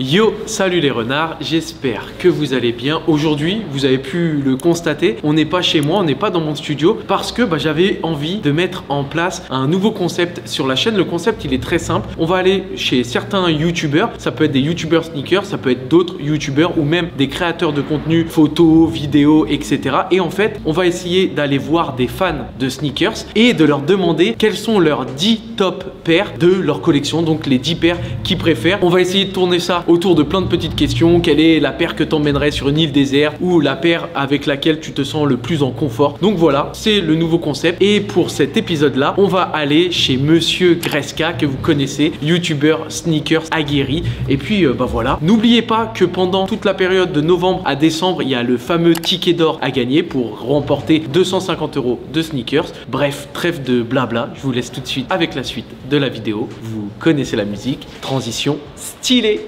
Yo, salut les renards, j'espère que vous allez bien. Aujourd'hui, vous avez pu le constater, on n'est pas chez moi, on n'est pas dans mon studio parce que j'avais envie de mettre en place un nouveau concept sur la chaîne. Le concept, il est très simple. On va aller chez certains youtubeurs, ça peut être des youtubeurs sneakers, ça peut être d'autres youtubeurs ou même des créateurs de contenu, photos, vidéos, etc. Et en fait, on va essayer d'aller voir des fans de sneakers et de leur demander quels sont leurs 10 top paires de leur collection, donc les 10 paires qu'ils préfèrent. On va essayer de tourner ça autour de plein de petites questions. Quelle est la paire que t'emmènerais sur une île déserte ou la paire avec laquelle tu te sens le plus en confort? Donc voilà, c'est le nouveau concept. Et pour cet épisode là, on va aller chez Monsieur Greska, que vous connaissez, youtubeur sneakers aguerri. Et puis voilà, n'oubliez pas que pendant toute la période de novembre à décembre, il y a le fameux ticket d'or à gagner pour remporter 250 € de sneakers. Bref, trêve de blabla, je vous laisse tout de suite avec la suite de la vidéo. Vous connaissez la musique, transition stylée.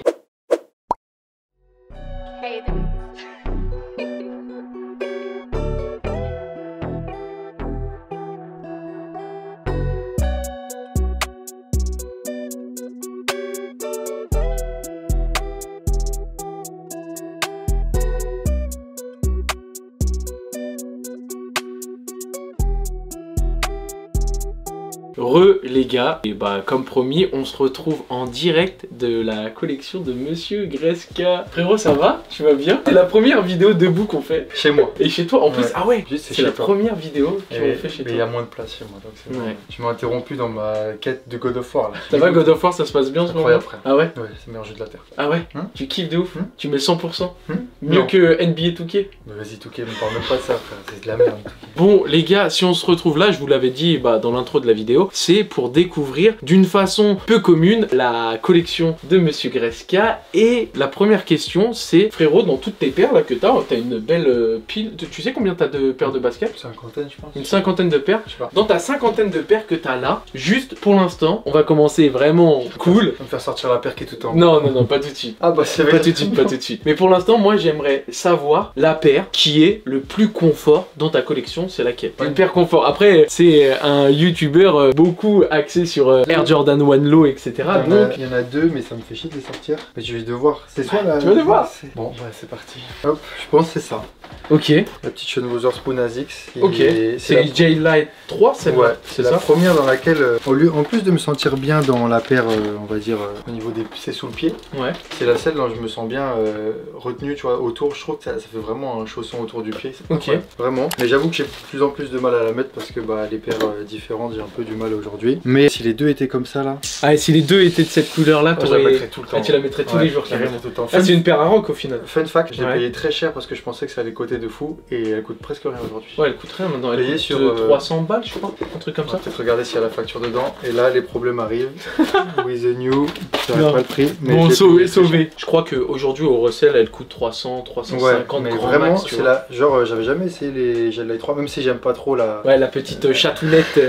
Les gars, et comme promis, on se retrouve en direct de la collection de Monsieur Greska. Frérot, ça va? Tu vas bien? C'est la première vidéo debout qu'on fait chez moi. Et chez toi en plus? Ah ouais, c'est la première vidéo qu'on fait chez toi. Mais il y a moins de place chez moi, donc c'est bon. Tu m'as interrompu dans ma quête de God of War là. Ça va, God of War, ça se passe bien en ce moment? Après. Ah ouais? Ouais, c'est le meilleur jeu de la terre. Ah ouais? Tu kiffes de ouf? Tu mets 100%? Mieux que NBA 2K? Mais vas-y, 2K, me parle même pas de ça, frère. C'est de la merde. Bon les gars, si on se retrouve là, je vous l'avais dit dans l'intro de la vidéo, c'est pour découvrir d'une façon peu commune la collection de Monsieur Greska. Et la première question, c'est frérot, dans toutes tes paires là que t'as une belle pile. Tu sais combien t'as de paires de basket? Une cinquantaine, je pense. Une cinquantaine de paires? Je sais pas. Dans ta cinquantaine de paires que t'as là, juste pour l'instant, on va commencer vraiment cool. On va me faire sortir la paire qui est tout en haut. Non, pas tout de suite. Ah bah c'est pas tout de suite, pas tout de suite. Mais pour l'instant, moi j'aimerais savoir la paire qui est le plus confort dans ta collection, c'est laquelle? Une paire confort. Après, c'est un youtubeur beaucoup axé sur Air Jordan 1 Low, etc. Donc il y en a deux, mais ça me fait chier de les sortir. Mais je vais devoir. C'est soit là. Tu vas devoir. Bon, ouais, c'est parti. Hop, je pense que c'est ça. Ok. La petite Sean Wotherspoon ASICS. Ok. C'est J-Light 3, c'est ouais, c'est la première dans laquelle, en plus de me sentir bien dans la paire, on va dire, au niveau des c'est sous le pied. Ouais. C'est la seule dont je me sens bien retenu, tu vois, autour. Je trouve que ça fait vraiment un chausson autour du pied. Ok. Ouais, vraiment. Mais j'avoue que j'ai de plus en plus de mal à la mettre parce que les paires différentes, j'ai un peu du mal aujourd'hui. Mais si les deux étaient comme ça là. Ah, et si les deux étaient de cette couleur là, je la mettrais tout le temps. Tu la mettrais tous les jours carrément. Tout le temps. Ah, c'est une paire à rock au final. Fun fact, je l'ai payé très cher parce que je pensais que ça allait coûter de fou et elle coûte presque rien aujourd'hui. Ouais, elle coûte rien maintenant. Elle coûte sur 300 balles, je crois. Un truc comme ça. Peut-être regarder s'il y a la facture dedans. Et là, les problèmes arrivent. With the new. Je n'aurai pas le prix. Mais bon, sauvé. Je crois qu'aujourd'hui au Russell, elle coûte 300, 350 mais grand vraiment, max. C'est là. Genre, j'avais jamais essayé les J-Light 3, même si j'aime pas trop la. Ouais, la petite chatounette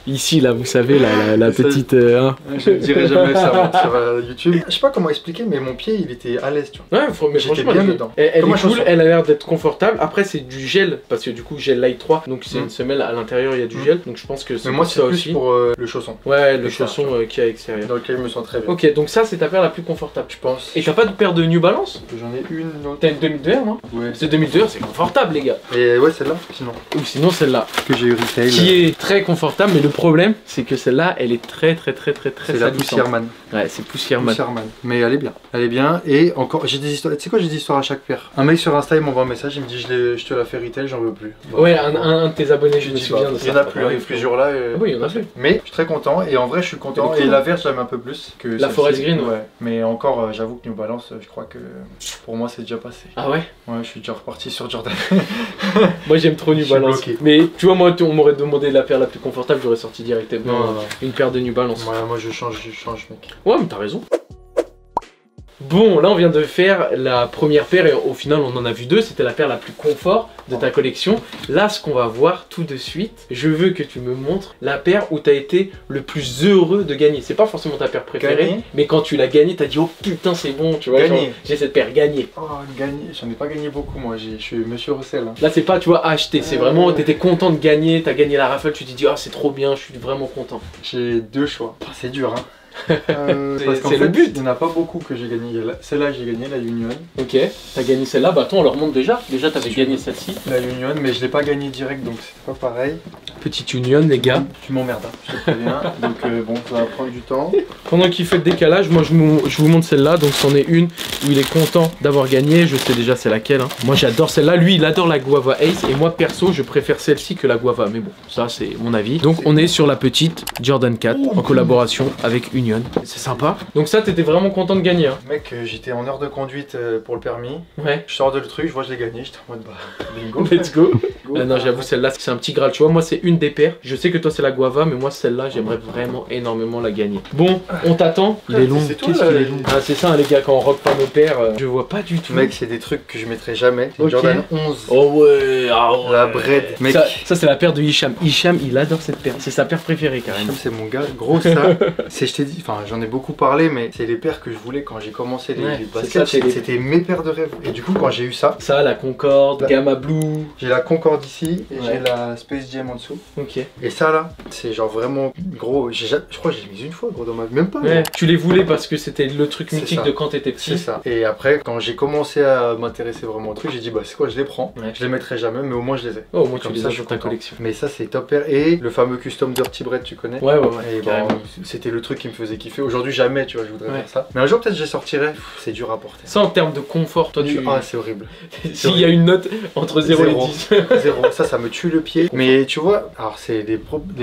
ici, là, vous savez, la petite. Je ne dirais jamais ça sur YouTube. Je sais pas comment expliquer, mais mon pied il était à l'aise, tu vois. Ouais, mais j'étais bien dedans. Elle est cool, elle a l'air d'être confortable. Après, c'est du gel, parce que du coup, gel light 3, donc c'est une semelle à l'intérieur, il y a du gel, donc je pense que c'est. Mais moi, c'est plus aussi pour le chausson. Ouais, le chausson qui est à l'extérieur. Dans lequel je me sens très bien. Ok, donc ça, c'est ta paire la plus confortable, je pense. Et t'as pas de paire de New Balance? J'en ai une. T'as une 2002R, non? Ouais. C'est 2002R, c'est confortable, les gars. Et ouais, celle-là, sinon. Ou sinon, celle-là. Que j'ai eu retail. Qui est très confortable, mais le problème, c'est que celle-là, elle est très c'est la Poussièreman. Ouais, c'est Poussièreman. Mais elle est bien. Elle est bien. Et encore, j'ai des histoires. Tu sais quoi, j'ai des histoires à chaque paire. Un mec sur Insta, il m'envoie un message, il me dit je te la fais retail, j'en veux plus. Bon, ouais, un de tes abonnés, je me souviens de ça. Il y en a plus, il y a plus jour là. Oui, il y en a plus. Mais je suis très content. Et en vrai, je suis content. Et la verte, je l'aime un peu plus que la Forest Green, ouais. Mais encore, j'avoue que New Balance, je crois que pour moi, c'est déjà passé. Ah ouais? Ouais, je suis déjà reparti sur Jordan. Moi, j'aime trop New Balance. Mais tu vois, moi, on m'aurait demandé la paire la plus confortable, j'aurais sorti directement une paire de New Balance. Ouais, moi, je change, mec. Ouais, mais t'as raison. Bon, là on vient de faire la première paire et au final on en a vu deux, c'était la paire la plus confort de ta collection. Là ce qu'on va voir tout de suite, je veux que tu me montres la paire où tu as été le plus heureux de gagner. C'est pas forcément ta paire préférée, mais quand tu l'as gagnée, t'as dit oh putain c'est bon, tu vois, j'ai cette paire gagnée. Oh gagné, j'en ai pas gagné beaucoup moi, je suis Monsieur Russell. Hein. Là c'est pas tu vois acheter, c'est vraiment t'étais content de gagner, t'as gagné la raffle, tu t'es dit oh c'est trop bien, je suis vraiment content. J'ai deux choix, c'est dur hein. Parce qu'en C'est fait, le but. il n'y en a pas beaucoup que j'ai gagné. Celle-là, j'ai gagné, la Union. Ok, t'as gagné celle-là, bah attends, on leur montre déjà. Déjà, t'avais gagné celle-ci. La Union, mais je l'ai pas gagné direct, donc c'était pas pareil. Petite Union, les gars. Tu m'emmerdes, hein, je te préviens. Donc bon, ça va prendre du temps. Pendant qu'il fait le décalage, moi je vous montre celle-là. Donc c'en est une où il est content d'avoir gagné. Je sais déjà c'est laquelle. Hein. Moi j'adore celle-là. Lui il adore la Guava Ace. Et moi perso je préfère celle-ci que la Guava. Mais bon, ça c'est mon avis. Donc on est sur la petite Jordan 4 en collaboration avec Union. C'est sympa. Donc ça t'étais vraiment content de gagner. Hein. Mec, j'étais en heure de conduite pour le permis. Ouais. Je sors de le truc, je vois je l'ai gagné. J'étais en mode bah bingo. Let's go. Non j'avoue celle-là c'est un petit graal. Tu vois moi c'est une des paires. Je sais que toi c'est la Guava. Mais moi celle-là j'aimerais vraiment énormément la gagner. Bon on t'attend. Il est long. Qu'est-ce qu'il est long. Ah c'est ça hein, les gars quand on rock pas nos paires. Je vois pas du tout. Mec c'est des trucs que je mettrai jamais. Okay. Jordan 11. Oh ouais, ah ouais. La bread. Mec. Ça c'est la paire de Hicham. Hicham il adore cette paire. C'est sa paire préférée carrément. Hicham c'est mon gars. Gros ça. C'est je t'ai dit. Enfin j'en ai beaucoup parlé mais c'est les paires que je voulais quand j'ai commencé les baskets. C'était mes paires de rêve. Et du coup quand j'ai eu ça. Ça la Concorde, Gamma Blue. J'ai la Concorde ici et j'ai la Space Jam en dessous. Ok. Et ça là c'est genre vraiment gros. Je crois que j'ai mis une fois gros dans ma vie. Même pas. Ouais. Tu les voulais parce que c'était le truc mythique de quand t'étais petit. C'est ça. Et après quand j'ai commencé à m'intéresser vraiment au truc j'ai dit bah c'est quoi je les prends. Ouais. Je les mettrai jamais mais au moins je les ai. Oh au moins tu comme les ça as je dans ta collection. Mais ça c'est top pair et le fameux custom Dirty Bread tu connais. Ouais. Et bon, c'était le truc qui me faisait kiffer. Aujourd'hui jamais tu vois je voudrais faire ça. Mais un jour peut-être je les sortirai. C'est dur à porter. Ça en termes de confort toi tu... Ah c'est horrible. S'il y a une note entre 0 et 10. 0. Ça me tue le pied. Mais tu vois alors c'est des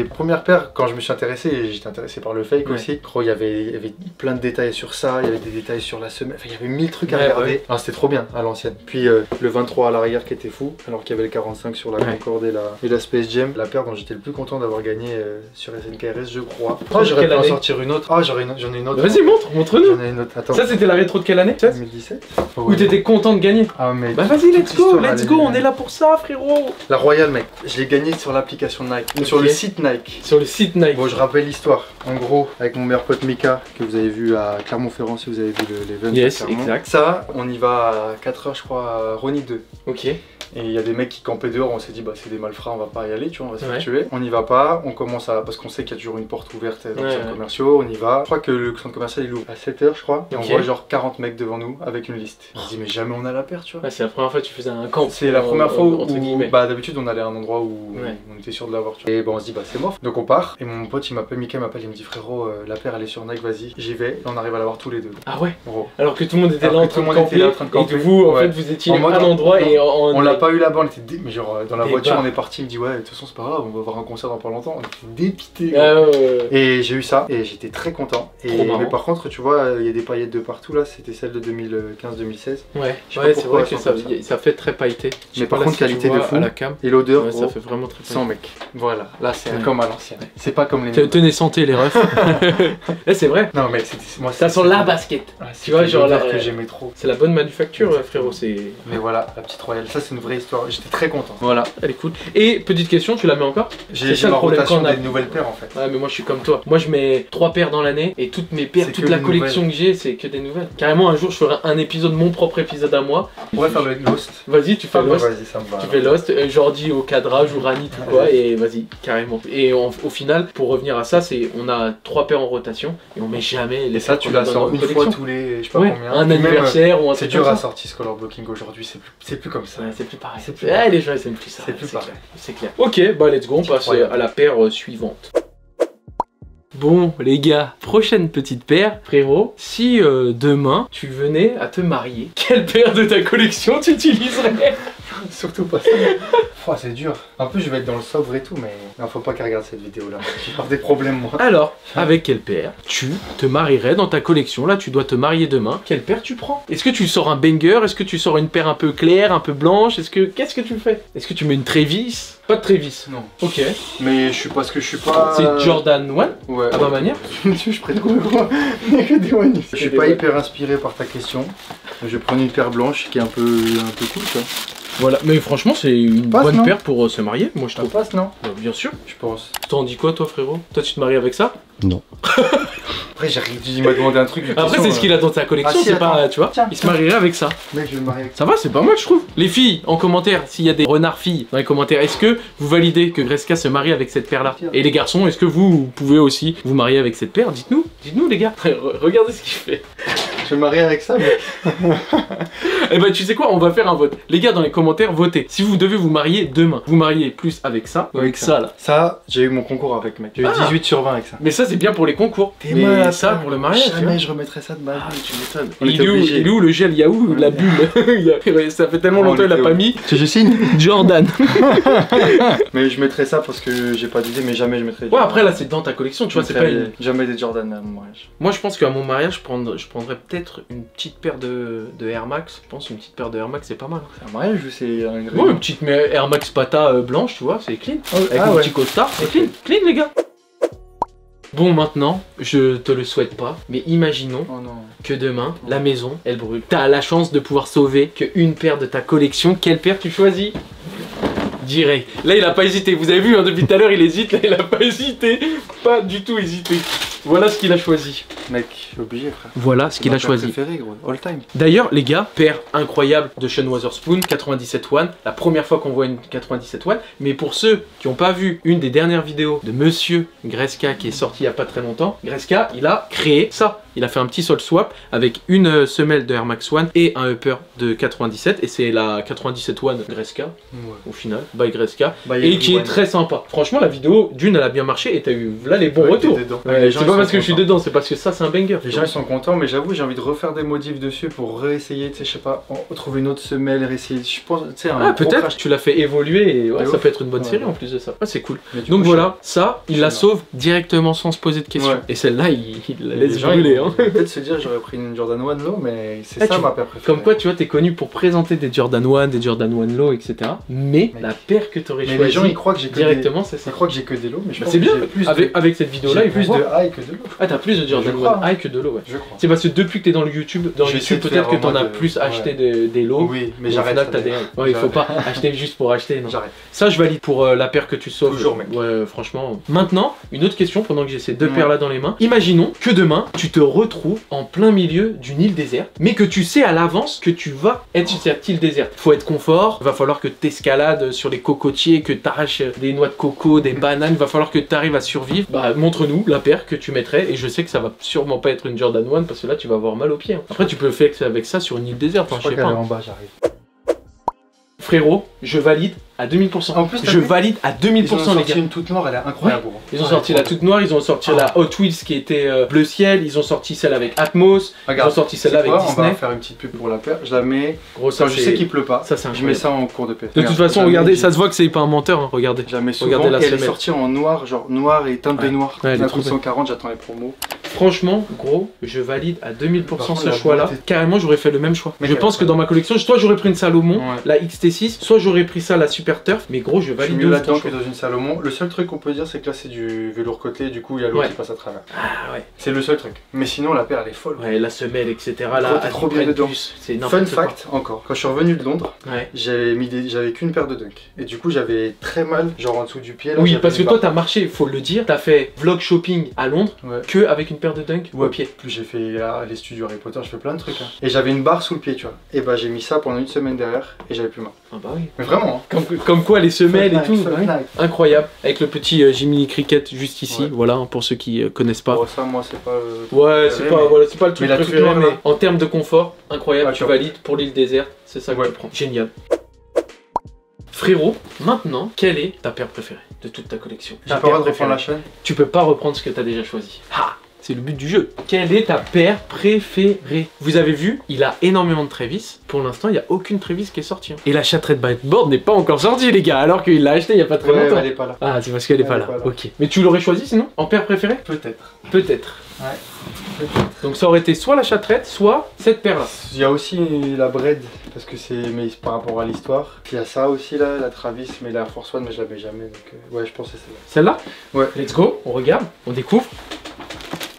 premières paires quand je me suis intéressé et j'étais intéressé par le fake aussi. Gros il y avait plein de détails sur ça. Il y avait des détails sur la semelle. Enfin il y avait 1000 trucs à regarder. Ah, c'était trop bien à l'ancienne. Puis le 23 à l'arrière qui était fou alors qu'il y avait le 45 sur la Concorde et la Space Jam. La paire dont j'étais le plus content d'avoir gagné sur SNKRS je crois. Oh j'aurais pu en sortir une autre. Ah j'en ai une autre. Vas-y montre-nous. J'en ai une autre. Attends. Ça c'était la rétro de quelle année? 2017. Où t'étais content de gagner. Ah mais bah vas-y let's go, on est là pour ça frérot. La Royale mec, je l'ai gagnée sur l'application Nike, sur le site Nike. Sur le site Nike. Bon je rappelle l'histoire. En gros avec mon meilleur pote Mika que vous avez vu à Clermont-Ferrand si vous avez vu l'event. Yes exact. Ça on y va à 4h je crois à Rony 2. Ok. Et il y a des mecs qui campaient dehors, on s'est dit bah c'est des malfrats, on va pas y aller, tu vois, on va se faire tuer. On y va pas, on commence à... parce qu'on sait qu'il y a toujours une porte ouverte dans les centres commerciaux, on y va. Je crois que le centre commercial il ouvre à 7h je crois. Et on voit genre 40 mecs devant nous avec une liste. On se dit mais jamais on a la paire tu vois. C'est la première fois que tu faisais un camp. C'est la première fois où bah d'habitude on allait à un endroit où on était sûr de l'avoir tu vois. Et bon on se dit bah c'est mort. Donc on part et mon pote il m'appelle, Mika m'appelle, il me dit frérot la paire elle est sur Nike, vas-y. J'y vais et on arrive à l'avoir tous les deux. Ah ouais gros. Alors que tout le monde était là en train de camper et que vous en fait vous étiez à un endroit et on l'a pas eu là-bas, on était mais genre dans la voiture on est parti, il me dit ouais de toute façon c'est pas grave, on va voir un concert dans pas longtemps, on était dépité. Et j'ai eu ça et j'étais très content. Mais par contre tu vois il y a des paillettes de partout là, c'était celle de 2015-2016. Ouais c'est vrai que ça fait très pailleté. Mais par contre qualité de fou à la cam. Et l'odeur ça fait vraiment très pailleté. Sans mec. Voilà, là c'est comme à l'ancienne. C'est pas comme les tenez santé les refs. C'est vrai. Non mais moi ça sent la basket. Tu vois genre là que j'aimais trop. C'est la bonne manufacture frérot, mais voilà la petite Royale, ça c'est une vraie histoire, j'étais très content. Voilà, elle est cool. Et petite question, tu la mets encore? J'ai ma rotation des nouvelles paires en fait. Ouais mais moi je suis comme toi. Moi je mets 3 paires dans l'année et toutes mes paires, toute la collection que j'ai c'est que des nouvelles. Carrément un jour je ferai un épisode, mon propre épisode à moi. On pourrait faire le Lost. Vas-y tu fais Lost. Vas-y ça me va. Tu fais Lost, Jordi au cadrage ou Ranit ou quoi et vas-y carrément. Et au final pour revenir à ça c'est on a 3 paires en rotation et on met jamais les. Et ça tu la sors une fois tous les je sais pas combien. Un anniversaire ou un truc. C'est dur à sortir ce color blocking aujourd'hui, c'est plus comme ça. C'est plus pareil. Les gens ils aiment plus ça. C'est plus pareil. C'est clair. Ok, bah let's go, on passe à la paire suivante. Bon les gars, prochaine petite paire, frérot, si demain tu venais à te marier, quelle paire de ta collection tu utiliserais? Surtout pas ça. Oh, c'est dur. En plus, je vais être dans le sobre et tout, mais non, faut pas qu'elle regarde cette vidéo là. J'ai avoir des problèmes moi. Alors, avec quelle paire tu te marierais dans ta collection? Là, tu dois te marier demain. Quelle paire tu prends? Est-ce que tu sors un banger? Est-ce que tu sors une paire un peu claire, un peu blanche? Qu'est-ce que tu fais? Est-ce que tu mets une Travis? Pas de Travis. Non. Ok. Mais je suis parce que je suis pas. C'est Jordan 1 ouais. À ma manière. Je prends gros. Je suis pas hyper inspiré par ta question. Je vais prendre une paire blanche qui est un peu cool, quoi. Voilà, mais franchement, c'est une bonne paire pour se marier, moi je Ça trouve. passe, non? Bah, bien sûr. Je pense. T'en dis quoi, toi, frérot? Toi, tu te maries avec ça? Non. Après, il m'a demandé un truc. Après, c'est ce qu'il a dans sa collection, Ah, si, c'est pas, tu vois. Tiens, Il se marierait avec ça. Mec, je vais me marier avec ça. Ça va, c'est pas mal, je trouve. Les filles, en commentaire, s'il y a des renards filles dans les commentaires, est-ce que vous validez que Greska se marie avec cette paire-là? Et les garçons, est-ce que vous pouvez aussi vous marier avec cette paire? Dites-nous, les gars. Regardez ce qu'il fait. Je vais me marier avec ça, mec. Eh ben, tu sais quoi, on va faire un vote. Les gars, dans les commentaires, votez. Si vous devez vous marier demain, vous mariez plus avec ça ou avec ça là? Ça, j'ai eu mon concours avec, mec. J'ai eu 18 sur 20 avec ça. Mais ça, c'est bien pour les concours. T'es Mais malade, ça, pour le mariage, tu vois. jamais je remettrais ça de ma vie. Ah, tu m'étonnes. On Il était obligés. est où le gel? Il y a où la bulle? Ça fait tellement longtemps qu'il a pas mis. Je signe. Jordan. Mais je mettrais ça parce que j'ai pas d'idée, mais jamais je mettrais. Ouais, après là, c'est dans ta collection, tu vois, c'est pas une... Jamais des Jordan à mon mariage. Moi, je pense qu'à mon mariage, je prendrais peut-être une petite paire de Air Max. Je pense une petite paire de Air Max, c'est pas mal. C'est un mariage ou c'est une Ouais, une petite Air Max Pata blanche, tu vois, c'est clean. Avec un petit costard, c'est clean. Clean, les gars. Bon, maintenant, je te le souhaite pas, mais imaginons que demain, la maison, elle brûle. T'as la chance de pouvoir sauver qu'une paire de ta collection. Quelle paire tu choisis? Direct. Là, il a pas hésité. Vous avez vu, hein, depuis tout à l'heure, il hésite. Là, il a pas hésité. Pas du tout hésité. Voilà ce qu'il a choisi. Mec, obligé, frère. Voilà ce qu'il a choisi. Préféré, gros. All time. D'ailleurs, les gars, paire incroyable de Sean Wotherspoon, 97 One. La première fois qu'on voit une 97 One. Mais pour ceux qui n'ont pas vu une des dernières vidéos de Monsieur Greska qui est sortie il n'y a pas très longtemps, Greska, il a créé ça. Il a fait un petit sol swap avec une semelle de Air Max One et un upper de 97. Et c'est la 97 One Greska, au final, by Greska. Et qui est très sympa. Franchement, la vidéo, d'une, elle a bien marché et t'as eu là les bons retours. C'est pas parce que je suis dedans, c'est parce que ça, c'est un banger. Les gens ils sont contents, mais j'avoue, j'ai envie de refaire des modifs dessus pour réessayer, tu sais, je sais pas, trouver une autre semelle, réessayer. Je pense, tu sais, un peut-être tu l'as fait évoluer et ouais, ça peut être une bonne série en plus de ça. Ouais, c'est cool. Donc voilà, ça, il la sauve directement sans se poser de questions. Et celle-là, il la laisse brûler. Peut-être se dire, j'aurais pris une Jordan 1 Low, mais c'est ça ma paire préférée. Comme quoi, tu vois, t'es connu pour présenter des Jordan 1, des Jordan 1 Low, etc. Mais la paire que t'aurais choisie, les gens ils croient que j'ai directement, c'est ça. Ils croient que j'ai que des lows, mais je pense c'est bien. plus avec cette vidéo-là, il plus de high que de low. Ah, t'as plus de Jordan 1 high que de low, ouais. Je crois. C'est parce que depuis que t'es dans le YouTube, peut-être que t'en as plus acheté des lows. Oui, mais j'arrête. Ouais, il faut pas acheter juste pour acheter. J'arrête. Ça, je valide pour la paire que tu sauves. Toujours, mec. Ouais, franchement. Maintenant, une autre question pendant que j'ai ces deux paires là dans les mains. Imaginons que demain, tu te retrouves en plein milieu d'une île déserte, mais que tu sais à l'avance que tu vas être sur cette île déserte. Faut être confort, va falloir que t'escalades sur les cocotiers, que t'arraches des noix de coco, des bananes, va falloir que t'arrives à survivre. Bah, montre-nous la paire que tu mettrais, et je sais que ça va sûrement pas être une Jordan 1 parce que là, tu vas avoir mal aux pieds. Après, tu peux faire avec ça sur une île déserte, je sais pas. En bas, j'arrive. Frérot, je valide à 2000%. En plus, je valide à 2000% les gars. Ils ont sorti une toute noire, elle est incroyable. Ouais. Ils ont sorti la toute noire, ils ont sorti la Hot Wheels qui était bleu ciel, ils ont sorti celle avec Atmos, ils ont sorti celle-là avec Disney. On va faire une petite pub pour la paire, je la mets, gros, ça, je sais qu'il pleut pas, ça, je mets ça en cours de paire. De toute façon, regardez, ça se voit que c'est pas un menteur, hein. Regardez. Je la mets souvent, et elle est sortie en noir, genre noir et teinte de noir. Elle est 140, j'attends les promos. Franchement, gros, je valide à 2000% ce choix-là. Carrément, j'aurais fait le même choix. Je pense que dans ma collection, soit j'aurais pris une Salomon, la XT6, soit j'aurais pris ça, la Super Turf. Mais gros, je valide mieux là-dedans que dans une Salomon. Le seul truc qu'on peut dire, c'est que là, c'est du velours côtelé, du coup, il y a l'eau qui passe à travers. Ah ouais. C'est le seul truc. Mais sinon, la paire, elle est folle. Ouais, la semelle, etc. Là, trop bien dedans. C'est n'importe quoi. Fun fact, encore. Quand je suis revenu de Londres, j'avais qu'une paire de Dunk. Et du coup, j'avais très mal, genre en dessous du pied. Là, oui, parce que toi, t'as marché, faut le dire. T'as fait vlog shopping à Londres que avec une paire de Dunk au pied. Plus j'ai fait les studios Harry Potter, je fais plein de trucs. Et j'avais une barre sous le pied, tu vois. Et bah, j'ai mis ça pendant une semaine derrière et j'avais plus mal. Ah bah oui. Mais vraiment. Comme quoi, les semelles et tout. Incroyable. Avec le petit Jiminy Cricket juste ici. Voilà, pour ceux qui connaissent pas. Bon, ça, moi, c'est pas. Ouais, c'est pas le truc préféré, mais en termes de confort, incroyable. Tu valides pour l'île déserte. C'est ça que tu prends. Génial. Frérot, maintenant, quelle est ta paire préférée de toute ta collection? J'ai pas le droit de reprendre la chaîne. Tu peux pas reprendre ce que t'as déjà choisi. Ha! C'est le but du jeu. Quelle est ta paire préférée? Vous avez vu, il a énormément de Travis. Pour l'instant, il n'y a aucune Travis qui est sortie. Et la Shattered Byteboard n'est pas encore sortie, les gars, alors qu'il l'a acheté il n'y a pas très longtemps. Elle est pas là. Ah, c'est parce qu'elle est pas là. Ok. Mais tu l'aurais choisi sinon? En paire préférée? Peut-être. Peut-être. Ouais. Donc ça aurait été soit la Shattered, soit cette paire-là. Il y a aussi la Bread, parce que c'est par rapport à l'histoire. Il y a ça aussi là, la Travis, mais la Force One, mais je l'avais jamais. Donc ouais, je pense que c'est celle-là. Celle-là? Ouais. Let's go, on regarde, on découvre.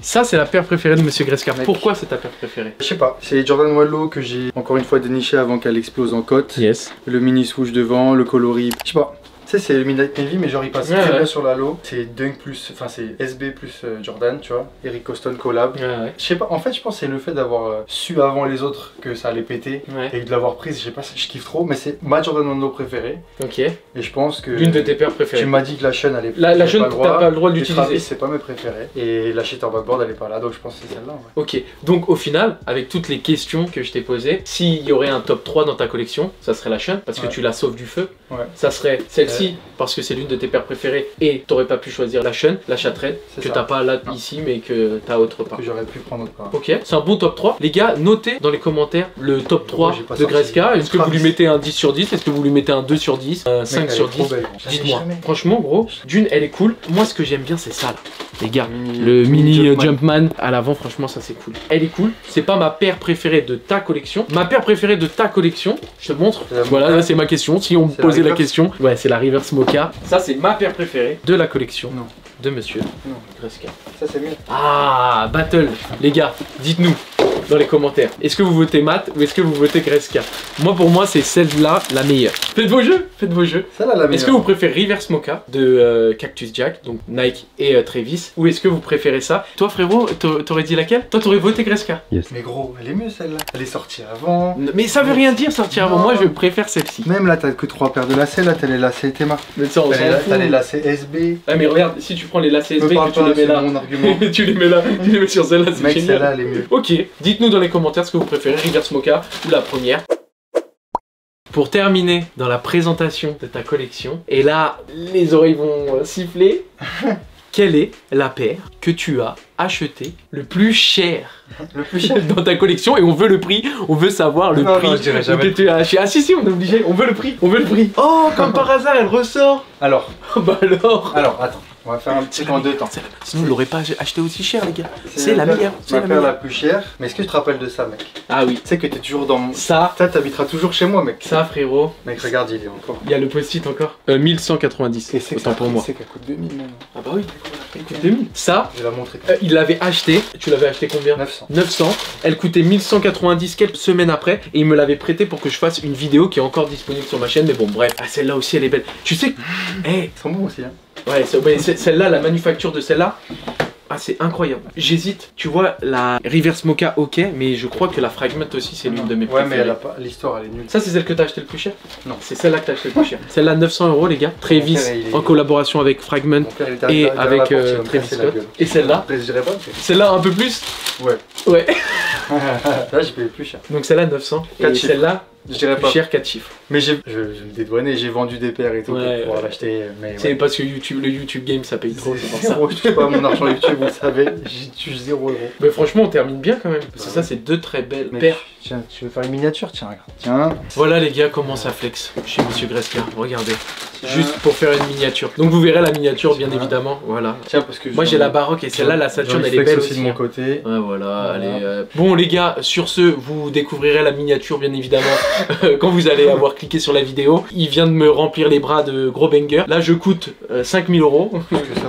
Ça, c'est la paire préférée de Monsieur Greska. Pourquoi c'est ta paire préférée? Je sais pas, c'est les Jordan Wallow que j'ai encore une fois déniché avant qu'elle explose en cote. Yes. Le mini swoosh devant, le coloris. Je sais pas. Tu sais, c'est le Midnight Navy, mais genre il passe très bien sur la low. C'est Dunk plus, enfin c'est SB plus Jordan, tu vois. Eric Coston collab. Je sais pas, en fait, je pense que c'est le fait d'avoir su avant les autres que ça allait péter et de l'avoir prise. Je sais pas, je kiffe trop, mais c'est ma Jordan Wallow préférée. Ok. Et je pense que. L'une de tes paires préférées. Tu m'as dit que la Shun allait la Shun, t'as pas le droit de l'utiliser. C'est pas mes préférés. Et la Shitter Backboard, elle est pas là, donc je pense que c'est celle-là. Ok, donc au final, avec toutes les questions que je t'ai posées, s'il y aurait un top 3 dans ta collection, ça serait la Shun parce que tu la sauves du feu. Ça serait celle-ci parce que c'est l'une de tes paires préférées et t'aurais pas pu choisir la Shun, la Chatred, que t'as pas là ici mais que t'as autre part. Que j'aurais pu prendre autre part. Ok, c'est un bon top 3. Les gars, notez dans les commentaires le top 3 de Greska. Est-ce que vous lui mettez un 10 sur 10? Est-ce que vous lui mettez un 2 sur 10? Un 5 sur 10? Dites-moi. Franchement, gros, d'une, elle est cool. Moi, ce que j'aime bien, c'est ça là. Les gars, le mini Jumpman à l'avant, franchement, ça c'est cool. Elle est cool. C'est pas ma paire préférée de ta collection. Ma paire préférée de ta collection, je te montre. Voilà, là c'est ma question. Si on me posait la question, ouais, c'est la Reverse Mocha. Ça, c'est ma paire préférée de la collection. Non. De Monsieur Greska. Ça c'est mieux. Ah, battle. Les gars, dites-nous dans les commentaires. Est-ce que vous votez Matt ou est-ce que vous votez Greska? Moi, pour moi, c'est celle-là la meilleure. Faites vos jeux, faites vos jeux. Celle-là la meilleure. Est-ce que vous préférez Reverse Mocha de Cactus Jack, donc Nike et Travis, ou est-ce que vous préférez ça? Toi, frérot, t'aurais dit laquelle? Toi, t'aurais voté Greska? Yes. Mais gros, elle est mieux celle-là. Elle est sortie avant. Mais ça veut rien dire sortir avant. Moi, je préfère celle-ci. Même là, t'as que 3 paires de lacets. Là, t'as les lacets Théma. Mais ça, on s'en fout. T'as les lacets SB. Ah, mais regarde, si tu prends les lacets SB et que tu les mets là, mon argument. tu les mets là, tu les mets sur celle-là, c'est Mec, génial. celle-là, elle est mieux. Ok, dites-nous dans les commentaires ce que vous préférez, Reverse Mocha ou la première. Pour terminer dans la présentation de ta collection, et là, les oreilles vont siffler, quelle est la paire que tu as acheté le plus cher? Le plus cher dans ta collection, et on veut le prix, on veut savoir le prix. Non, je dirais jamais. Ah si, on est obligé, on veut le prix, on veut le prix. Oh, comme par hasard, elle ressort. Alors. Bah alors. Alors, attends. On va faire un petit en deux temps. Sinon, on l'aurait pas acheté aussi cher, les gars. C'est la meilleure. C'est la paire la plus chère. Mais est-ce que tu te rappelles de ça, mec? Ah oui. Tu sais que t'es toujours dans mon. Ça. Ça, t'habiteras toujours chez moi, mec. Ça, frérot. Mec, regarde, il est encore. Il y a le post-it encore. 1190. Et c'est autant pour moi. C'est qu'elle coûte 2000 même. Ah bah oui. Elle coûte 2000. Ça. Je vais la montrer. Il l'avait acheté. Tu l'avais acheté combien? 900. 900. Elle coûtait 1190 quelques semaines après. Et il me l'avait prêté pour que je fasse une vidéo qui est encore disponible sur ma chaîne. Mais bon, bref. Ah, celle-là aussi, elle est belle. Tu sais. Ils sont bons aussi, hein. Ouais, celle-là, la manufacture de celle-là, ah, c'est incroyable. J'hésite, tu vois, la Reverse Mocha, ok, mais je crois que la Fragment aussi, c'est l'une de mes préférées. Ouais, mais elle a pas... l'histoire, elle est nulle. Ça, c'est celle que t'as acheté le plus cher? Non. C'est celle-là que t'as acheté le plus cher. Celle-là, 900 €, les gars. Travis, en collaboration avec Fragment et avec Travis Scott. Et celle-là? Celle-là, un peu plus? Ouais. Ouais. Là, j'ai payé plus cher. Donc celle-là, 900. Et celle-là, je dirais plus pas cher, 4 chiffres. Mais je me dédouanais, j'ai vendu des paires et tout pour pouvoir l'acheter. C'est parce que le YouTube Game ça paye trop, c'est pour ça. Je touche pas mon argent YouTube, vous le savez, j'y touche 0 €. Mais franchement, on termine bien quand même. Parce que ça, c'est deux très belles paires. Tiens, tu veux faire une miniature? Tiens, regarde. Tiens. Voilà les gars, comment ça flex chez Monsieur Greska. Regardez. Juste pour faire une miniature. Donc vous verrez la miniature, bien évidemment. Voilà. Tiens, parce que moi j'ai la baroque et celle-là, la Saturn, elle est belle aussi de mon côté. Ouais, voilà. Allez, bon les gars, sur ce, vous découvrirez la miniature, bien évidemment, quand vous allez avoir cliqué sur la vidéo. Il vient de me remplir les bras de gros banger. Là, je coûte 5000 €,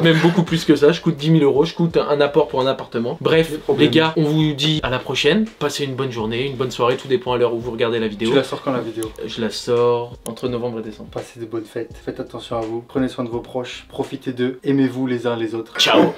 même beaucoup plus que ça. Je coûte 10 000 €. Je coûte un apport pour un appartement. Bref, les gars, on vous dit à la prochaine. Passez une bonne journée, une bonne soirée. Tout dépend à l'heure où vous regardez la vidéo. Tu la sors quand la vidéo? Je la sors entre novembre et décembre. Passez de bonnes fêtes. Faites attention à vous. Prenez soin de vos proches. Profitez d'eux. Aimez-vous les uns les autres. Ciao.